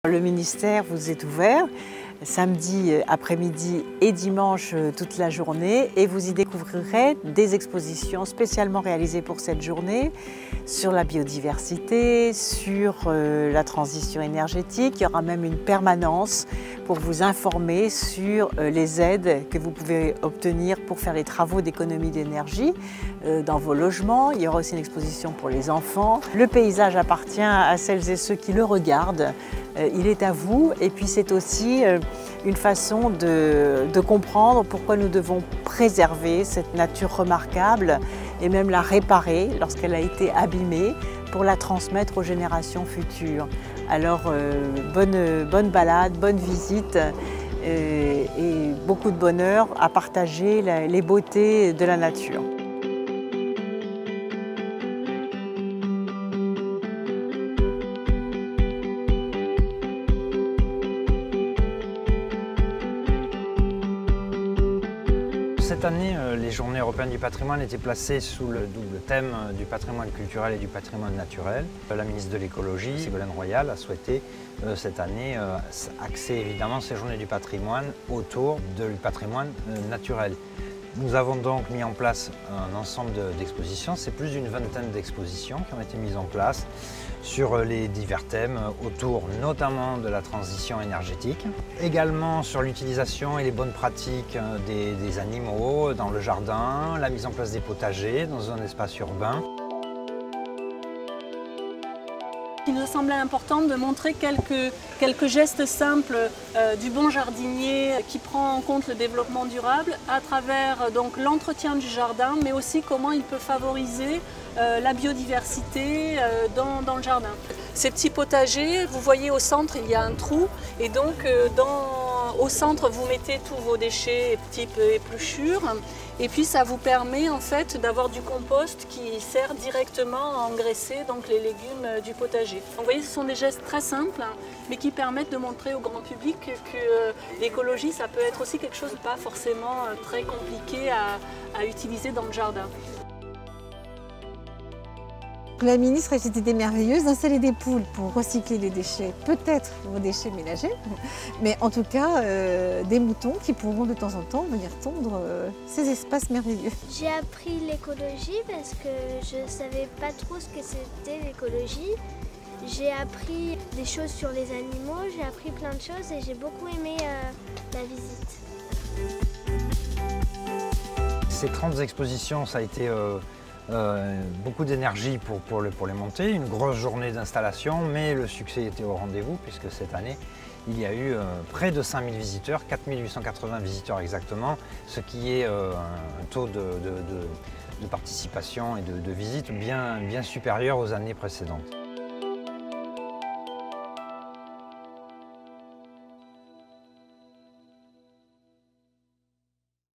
Le ministère vous est ouvert samedi après-midi et dimanche toute la journée et vous y découvrirez des expositions spécialement réalisées pour cette journée sur la biodiversité, sur la transition énergétique. Il y aura même une permanence pour vous informer sur les aides que vous pouvez obtenir pour faire les travaux d'économie d'énergie dans vos logements. Il y aura aussi une exposition pour les enfants. Le paysage appartient à celles et ceux qui le regardent. Il est à vous et puis c'est aussi une façon de comprendre pourquoi nous devons préserver cette nature remarquable et même la réparer lorsqu'elle a été abîmée pour la transmettre aux générations futures. Alors bonne balade, bonne visite et beaucoup de bonheur à partager les beautés de la nature. Cette année, les Journées européennes du patrimoine étaient placées sous le double thème du patrimoine culturel et du patrimoine naturel. La ministre de l'Écologie, Ségolène Royal, a souhaité cette année axer évidemment ces Journées du patrimoine autour du patrimoine naturel. Nous avons donc mis en place un ensemble d'expositions, c'est plus d'une vingtaine d'expositions qui ont été mises en place sur les divers thèmes autour notamment de la transition énergétique, également sur l'utilisation et les bonnes pratiques des animaux dans le jardin, la mise en place des potagers dans un espace urbain. Il nous semblait important de montrer quelques gestes simples du bon jardinier qui prend en compte le développement durable à travers l'entretien du jardin, mais aussi comment il peut favoriser la biodiversité dans le jardin. Ces petits potagers, vous voyez au centre il y a un trou et donc au centre vous mettez tous vos déchets type épluchures et puis ça vous permet en fait d'avoir du compost qui sert directement à engraisser les légumes du potager. Donc, vous voyez, ce sont des gestes très simples mais qui permettent de montrer au grand public que l'écologie ça peut être aussi quelque chose de pas forcément très compliqué à utiliser dans le jardin. La ministre a cette idée merveilleuse d'installer des poules pour recycler les déchets, peut-être vos déchets ménagers, mais en tout cas des moutons qui pourront de temps en temps venir tondre ces espaces merveilleux. J'ai appris l'écologie parce que je ne savais pas trop ce que c'était l'écologie. J'ai appris des choses sur les animaux, j'ai appris plein de choses et j'ai beaucoup aimé la visite. Ces 30 expositions, ça a été beaucoup d'énergie pour les monter, une grosse journée d'installation, mais le succès était au rendez-vous puisque cette année, il y a eu près de 5000 visiteurs, 4880 visiteurs exactement, ce qui est un taux de participation et de visite bien supérieur aux années précédentes.